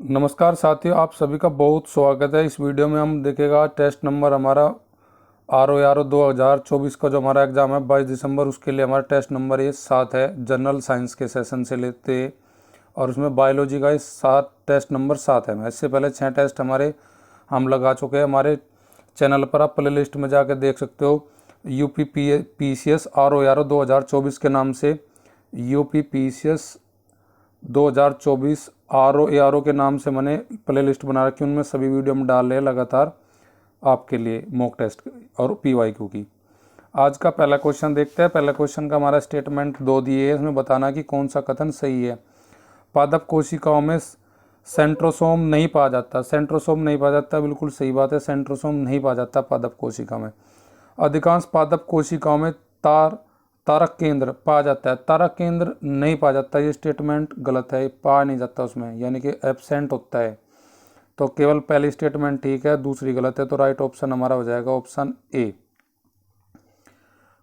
नमस्कार साथियों, आप सभी का बहुत स्वागत है। इस वीडियो में हम देखेगा टेस्ट नंबर हमारा RO 2024 का जो हमारा एग्ज़ाम है 22 दिसंबर, उसके लिए हमारा टेस्ट नंबर ये 7 है। जनरल साइंस के सेशन से लेते और उसमें बायोलॉजी का ये 7 टेस्ट नंबर 7 है। इससे पहले 6 टेस्ट हमारे हम लगा चुके हैं। हमारे चैनल पर आप प्ले लिस्ट में जाकर देख सकते हो। UPPCS RO 2024 के नाम से UPPCS 2024 RO के नाम से मैंने प्ले लिस्ट बना रखी। उनमें सभी वीडियो हम डाल रहे हैं लगातार आपके लिए मॉक टेस्ट और PYQ की। आज का पहला क्वेश्चन देखते हैं। पहला क्वेश्चन का हमारा स्टेटमेंट 2 दिए है, इसमें बताना कि कौन सा कथन सही है। पादप कोशिकाओं में सेंट्रोसोम नहीं पाया जाता। सेंट्रोसोम नहीं पाया जाता, बिल्कुल सही बात है। सेंट्रोसोम नहीं पाया जाता पादप कोशिका में। अधिकांश पादप कोशिकाओं में तारक केंद्र पाया जाता है। तारक केंद्र नहीं पाया जाता, ये स्टेटमेंट गलत है। पाया नहीं जाता उसमें, यानी कि एब्सेंट होता है। तो केवल पहली स्टेटमेंट ठीक है, दूसरी गलत है। तो राइट ऑप्शन हमारा हो जाएगा ऑप्शन ए।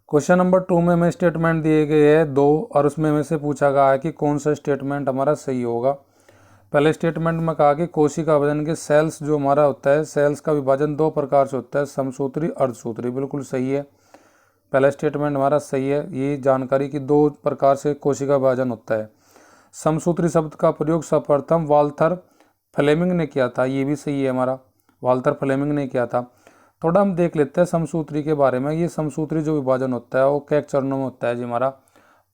क्वेश्चन नंबर 2 में हमें स्टेटमेंट दिए गए हैं 2 और उसमें हमें से पूछा गया है कि कौन सा स्टेटमेंट हमारा सही होगा। पहले स्टेटमेंट में कहा कि कोशिका विभाजन के सेल्स जो हमारा होता है, सेल्स का विभाजन 2 प्रकार से होता है, समसूत्री अर्धसूत्री। बिल्कुल सही है, पहला स्टेटमेंट हमारा सही है। ये जानकारी कि 2 प्रकार से कोशिका विभाजन होता है। समसूत्री शब्द का प्रयोग सर्वप्रथम वाल्थर फ्लेमिंग ने किया था, ये भी सही है हमारा, वाल्थर फ्लेमिंग ने किया था। थोड़ा हम देख लेते हैं समसूत्री के बारे में। ये समसूत्री जो विभाजन होता है वो कै चरणों में होता है जी हमारा?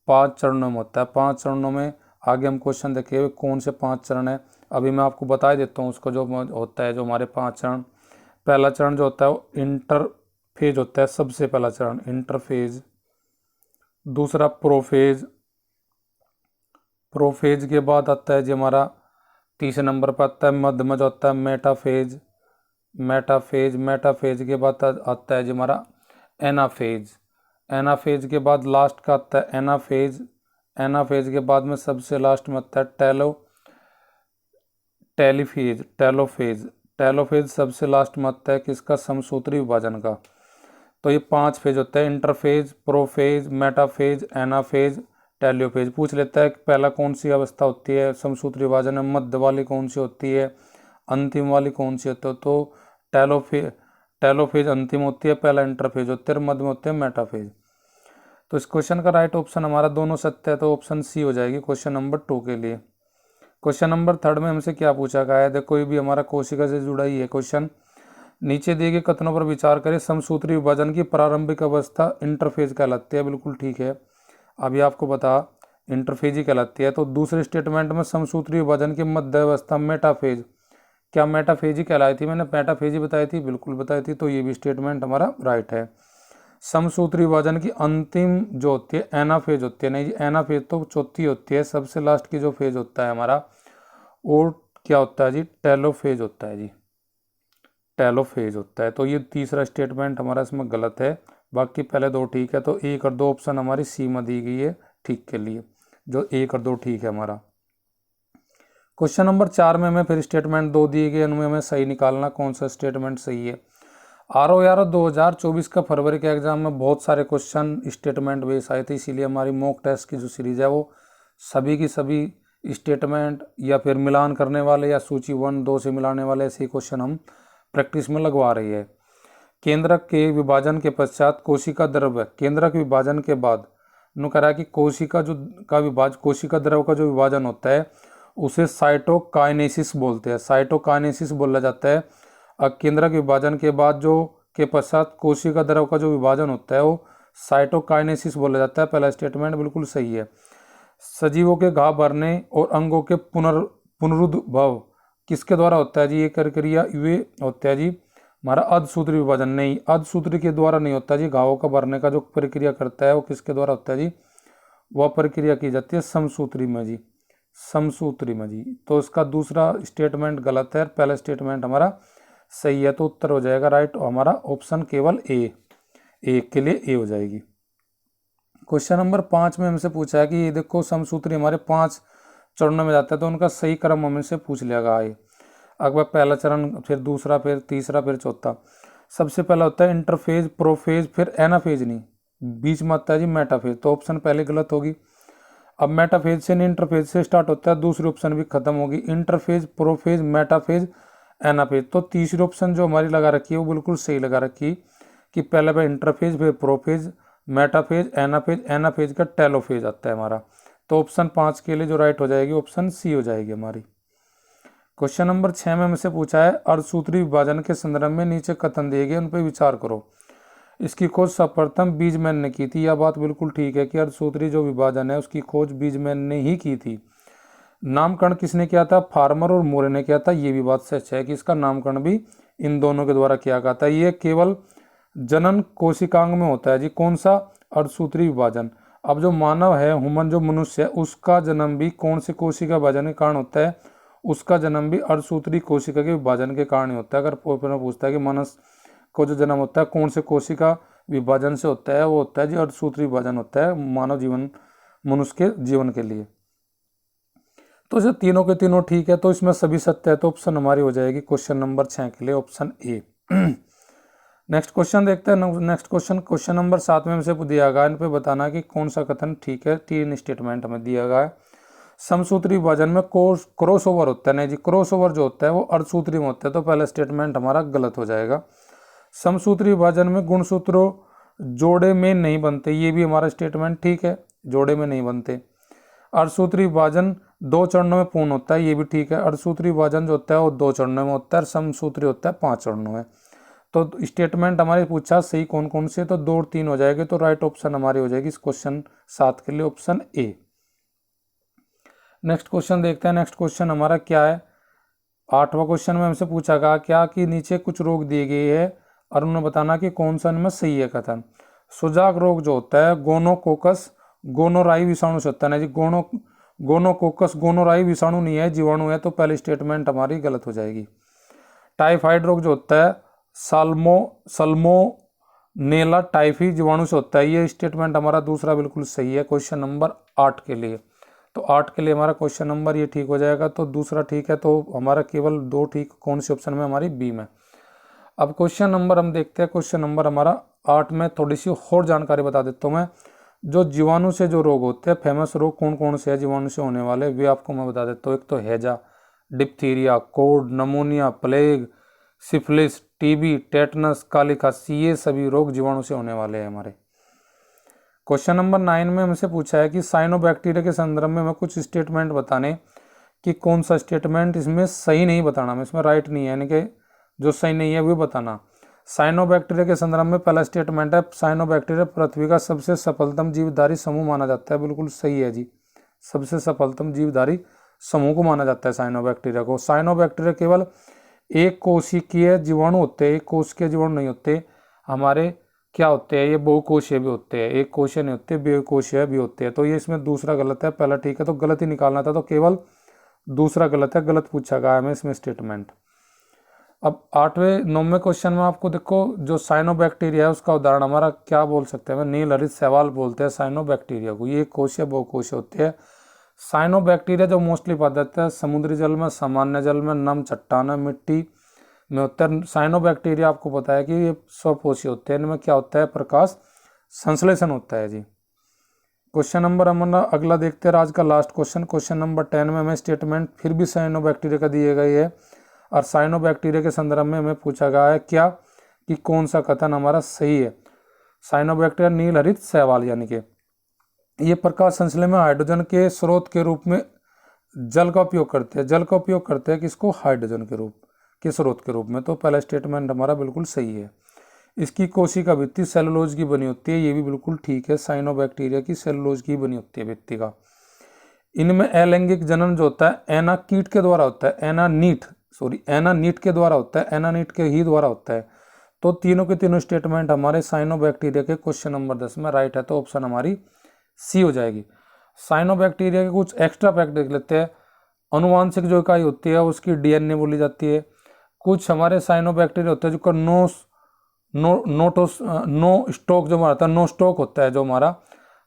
5 चरणों में होता है। 5 चरणों में आगे हम क्वेश्चन देखेंगे कौन से 5 चरण है। अभी मैं आपको बता ही देता हूँ उसको जो होता है, जो हमारे 5 चरण। पहला चरण जो होता है वो इंटरफेज होता है, सबसे पहला चरण इंटरफेज। दूसरा प्रोफेज। प्रोफेज के बाद आता है जी हमारा तीसरे नंबर पर आता है मध्य में जो होता है मेटाफेज। मेटाफेज के बाद आता है जी हमारा एनाफेज। एनाफेज के बाद लास्ट का आता है एनाफेज। एनाफेज के बाद में सबसे लास्ट में आता है टेलोफेज। टेलोफेज सबसे लास्ट में आता है किसका? समसूत्री विभाजन का। तो ये 5 फेज होते हैं, interphase, prophase, metaphase, anaphase, telophase. पूछ लेता है कि पहला कौन सी अवस्था होती है समसूत्री विभाजन में, मध्य वाली कौन सी होती है, अंतिम वाली कौन सी होती है? तो टेलोफेज अंतिम होती है, पहला इंटरफेज होता है, मध्य में होते हैं मेटाफेज। तो इस क्वेश्चन का राइट ऑप्शन हमारा दोनों सत्य है, तो ऑप्शन सी हो जाएगी क्वेश्चन नंबर 2 के लिए। क्वेश्चन नंबर 3 में हमसे क्या पूछा गया है? देखो ये भी हमारा कोशिका से जुड़ा ही है क्वेश्चन। नीचे दिए गए कथनों पर विचार करें। समसूत्री विभाजन की प्रारंभिक अवस्था इंटरफेज कहलाती है। बिल्कुल ठीक है, अभी आपको बता इंटरफेज ही कहलाती है। तो दूसरे स्टेटमेंट में समसूत्री विभाजन की मध्य अवस्था मेटाफेज, क्या मेटाफेज ही कहलाई थी? मैंने मेटाफेज ही बताई थी, बिल्कुल बताई थी। तो ये भी स्टेटमेंट हमारा राइट है। समसूत्री विभाजन की अंतिम जो होती है एनाफेज होती है। नहीं जी, एनाफेज तो चौथी होती है, सबसे लास्ट की जो फेज होता है हमारा वो क्या होता है जी? टेलोफेज होता है जी, टेलोफेज होता है। तो ये तीसरा स्टेटमेंट हमारा इसमें गलत है, बाकी पहले 2 ठीक है। तो 1 और 2 ऑप्शन हमारी सी में दी गई है ठीक के लिए, जो 1 और 2 ठीक है हमारा। क्वेश्चन नंबर 4 में हमें फिर स्टेटमेंट 2 दिए गए, उनमें हमें सही निकालना कौन सा स्टेटमेंट सही है। RO 2024 का फरवरी के एग्जाम में बहुत सारे क्वेश्चन स्टेटमेंट बेस आए थे, इसीलिए हमारी मॉक टेस्ट की जो सीरीज है वो सभी की सभी स्टेटमेंट या फिर मिलान करने वाले या सूची 1, 2 से मिलाने वाले ऐसे क्वेश्चन हम प्रैक्टिस में लगवा रही है। केंद्रक के विभाजन के पश्चात कोशिका द्रव्य, केंद्रक विभाजन के बाद नु कह रहा है कि कोशिका द्रव्य का जो विभाजन होता है उसे साइटोकाइनेसिस बोलते हैं। साइटोकाइनेसिस बोला जाता है। केंद्रक विभाजन के बाद जो के पश्चात कोशिका द्रव्य का जो विभाजन होता है वो साइटोकाइनेसिस बोला जाता है। पहला स्टेटमेंट बिल्कुल सही है। सजीवों के घाव भरने और अंगों के पुनरुद्भव किसके द्वारा होता है जी? ये प्रक्रिया वे होता है जी हमारा अर्धसूत्री विभाजन। नहीं, अर्धसूत्री के द्वारा नहीं होता जी। घावों का भरने का जो प्रक्रिया करता है वो किसके द्वारा होता है जी? वह प्रक्रिया की जाती है समसूत्री में जी, समसूत्री में जी। तो इसका दूसरा स्टेटमेंट गलत है, पहला स्टेटमेंट हमारा सही है। तो उत्तर हो जाएगा राइट हमारा ऑप्शन केवल ए के लिए ए हो जाएगी। क्वेश्चन नंबर 5 में हमसे पूछा है कि ये देखो समसूत्री हमारे 5 चरणों में जाता है, तो उनका सही क्रम हमसे पूछ लिया गया है। अगर पहला चरण, फिर दूसरा, फिर तीसरा, फिर चौथा। सबसे पहला होता है इंटरफेज, प्रोफेज, फिर एनाफेज नहीं, बीच में आता है जी मेटाफेज। तो ऑप्शन पहले गलत होगी। अब मेटाफेज से नहीं इंटरफेज से स्टार्ट होता है, दूसरी ऑप्शन भी खत्म होगी, इंटरफेज, प्रोफेज, मेटाफेज, एनाफेज। तो तीसरी ऑप्शन जो हमारी लगा रखी है वो बिल्कुल सही लगा रखी कि पहले पे इंटरफेज, फिर प्रोफेज, मेटाफेज, एनाफेज, एनाफेज का टेलोफेज आता है हमारा। तो ऑप्शन 5 के लिए जो राइट हो जाएगी ऑप्शन सी हो जाएगी हमारी। क्वेश्चन नंबर 6 में हमसे पूछा है अर्धसूत्री विभाजन के संदर्भ में नीचे कथन दिए गए उन पर विचार करो। इसकी खोज सर्वप्रथम बीजमैन ने की थी। यह बात बिल्कुल ठीक है कि अर्धसूत्री जो विभाजन है उसकी खोज बीजमैन ने ही की थी। नामकरण किसने किया था? फार्मर और मोरे ने किया था। ये भी बात सच है कि इसका नामकरण भी इन दोनों के द्वारा किया गया था। ये केवल जनन कोशिकांग में होता है जी। कौन सा? अर्धसूत्री विभाजन। अब जो मानव है, ह्यूमन जो मनुष्य है, उसका जन्म भी कौन से कोशिका विभाजन के कारण होता है? उसका जन्म भी अर्धसूत्री कोशिका के विभाजन के कारण ही होता है। अगर पेपर पूछता है कि मनुष्य को जो जन्म होता है कौन से कोशिका विभाजन से होता है, वो होता है जी अर्धसूत्री विभाजन होता है मानव जीवन, मनुष्य के जीवन के लिए। तो जो तीनों के तीनों ठीक है, तो इसमें सभी सत्य है, तो ऑप्शन हमारी हो जाएगी क्वेश्चन नंबर 6 के लिए ऑप्शन ए। नेक्स्ट क्वेश्चन देखते हैं। नेक्स्ट क्वेश्चन नंबर 7 में हमसे दिया गया, इन पे बताना कि कौन सा कथन ठीक है। 3 स्टेटमेंट हमें दिया गया है। समसूत्री विभाजन में क्रॉस ओवर होता है। नहीं जी, क्रॉस ओवर जो होता है वो अर्धसूत्री में होता है, तो पहला स्टेटमेंट हमारा गलत हो जाएगा। समसूत्री विभाजन में गुणसूत्रों जोड़े में नहीं बनते, ये भी हमारा स्टेटमेंट ठीक है, जोड़े में नहीं बनते। अर्धसूत्री विभाजन 2 चरणों में पूर्ण होता है, ये भी ठीक है। अर्धसूत्री विभाजन जो होता है वो 2 चरणों में होता है, समसूत्री होता है 5 चरणों में। तो स्टेटमेंट हमारे पूछा सही कौन कौन से, तो 2 और 3 हो जाएगी। तो राइट ऑप्शन हमारी हो जाएगी इस क्वेश्चन 7 के लिए ऑप्शन ए। नेक्स्ट क्वेश्चन देखते हैं। नेक्स्ट क्वेश्चन हमारा क्या है? 8वां क्वेश्चन में हमसे पूछा गया क्या कि नीचे कुछ रोग दिए गए हैं और उन्हें बताना कि कौन सा इनमें सही है कथन। सुजाक रोग जो होता है गोनोकोकस गोनोराई विषाणु से होता है ना जी। गोनोकोकस गोनोराई विषाणु नहीं है, जीवाणु है, तो पहली स्टेटमेंट हमारी गलत हो जाएगी। टाइफाइड रोग जो होता है सल्मोनेला टाइफी जीवाणु से होता है, ये स्टेटमेंट हमारा दूसरा बिल्कुल सही है क्वेश्चन नंबर 8 के लिए। तो 8 के लिए हमारा क्वेश्चन नंबर ये ठीक हो जाएगा। तो दूसरा ठीक है, तो हमारा केवल 2 ठीक कौन से ऑप्शन में? हमारी बी में। अब क्वेश्चन नंबर हम देखते हैं। क्वेश्चन नंबर हमारा 8 में थोड़ी सी और जानकारी बता देता हूँ मैं। जो जीवाणु से जो रोग होते हैं, फेमस रोग कौन कौन से है जीवाणु से होने वाले, वे आपको मैं बता देता हूँ। एक तो हैजा, डिप्थीरिया, कोड, pneumonia, plague, syphilis, TB, tetanus, काली खांसी, ये सभी रोग जीवाणु से होने वाले हैं हमारे। क्वेश्चन नंबर 9 में हमसे पूछा है कि साइनोबैक्टीरिया के संदर्भ में हमें कुछ स्टेटमेंट बताने कि कौन सा स्टेटमेंट इसमें सही नहीं बताना, इसमें राइट नहीं है, यानी कि जो सही नहीं है वो बताना। साइनोबैक्टीरिया के संदर्भ में पहला स्टेटमेंट है साइनोबैक्टीरिया पृथ्वी का सबसे सफलतम जीवधारी समूह माना जाता है। बिल्कुल सही है जी, सबसे सफलतम जीवधारी समूह को माना जाता है साइनोबैक्टीरिया को। साइनोबैक्टीरिया केवल एक कोशिकीय जीवाणु होते हैं, एक कोशिकीय जीवाणु नहीं होते हमारे, क्या होते हैं ये बहुकोशीय भी होते हैं, एक कोशीय नहीं होते, बहुकोशीय भी होते हैं। तो ये इसमें दूसरा गलत है, पहला ठीक है, तो गलत ही निकालना था, तो केवल दूसरा गलत है, गलत पूछा गया हमें इसमें स्टेटमेंट। अब 8वें 9वें क्वेश्चन में आपको देखो जो साइनोबैक्टीरिया है उसका उदाहरण हमारा क्या बोल सकते हैं? नील हरित शैवाल बोलते हैं साइनोबैक्टीरिया को। ये कोशीय बहुकोशीय होते हैं। साइनोबैक्टीरिया जो मोस्टली पाया जाता है समुद्री जल में, सामान्य जल में, नम चट्टान, मिट्टी में होता है। साइनोबैक्टीरिया आपको पता है कि ये स्वपोषी होते हैं, इनमें क्या होता है? प्रकाश संश्लेषण होता है जी। क्वेश्चन नंबर हमारा अगला देखते हैं, आज का लास्ट क्वेश्चन। क्वेश्चन नंबर 10 में हमें स्टेटमेंट फिर भी साइनोबैक्टीरिया का दिए गए है और साइनोबैक्टीरिया के संदर्भ में हमें पूछा गया है क्या कि कौन सा कथन हमारा सही है। साइनोबैक्टीरिया नील हरित शैवाल यानी कि ये प्रकाश संश्लेषण में हाइड्रोजन के स्रोत के रूप में जल का उपयोग करते हैं। जल का उपयोग करते हैं किसको? हाइड्रोजन के स्रोत के रूप में। तो पहला स्टेटमेंट हमारा बिल्कुल सही है। इसकी कोशिका भित्ति सेलुलोज की बनी होती है, ये भी बिल्कुल ठीक है। साइनोबैक्टीरिया की सेलुलोज की बनी होती है भित्ति का। इनमें अलैंगिक जनन जो होता है एनाकीट के द्वारा होता है, एनानीट के द्वारा होता है, एनानीट के ही द्वारा होता है। तो तीनों के तीनों स्टेटमेंट हमारे साइनोबैक्टीरिया के क्वेश्चन नंबर 10 में राइट है, तो ऑप्शन हमारी सी हो जाएगी। साइनोबैक्टीरिया के कुछ एक्स्ट्रा फैक्ट देख लेते हैं। अनुवांशिक जो इकाई होती है उसकी डीएनए बोली जाती है। कुछ हमारे साइनोबैक्टीरिया होते हैं जो नो स्टॉक जो हमारा नो स्टॉक होता है जो हमारा,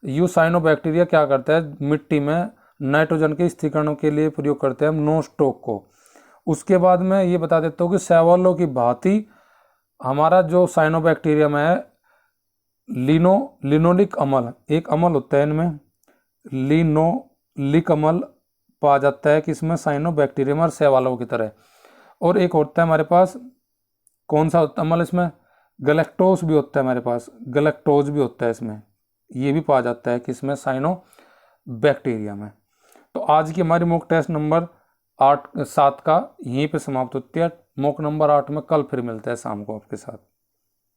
यू साइनोबैक्टीरिया क्या करता है मिट्टी में नाइट्रोजन के स्थिरीकरण के लिए प्रयोग करते हैं हम नो स्टॉक को। उसके बाद में ये बता देता हूँ कि शैवालों की भांति हमारा जो साइनोबैक्टीरिया में है लिनोलिक अम्ल, एक अम्ल होता है इनमें लिकमल पाया जाता है किसमें, साइनोबैक्टीरियम और शैवालों की तरह। और एक होता है हमारे पास, कौन सा होता है मतलब इसमें, गैलेक्टोस भी होता है हमारे पास, गैलेक्टोज भी होता है इसमें, ये भी पाया जाता है किसमें, साइनोबैक्टीरिया में। तो आज की हमारी मॉक टेस्ट नंबर 7 का यहीं पे समाप्त होती है। मॉक नंबर 8 में कल फिर मिलते हैं शाम को आपके साथ।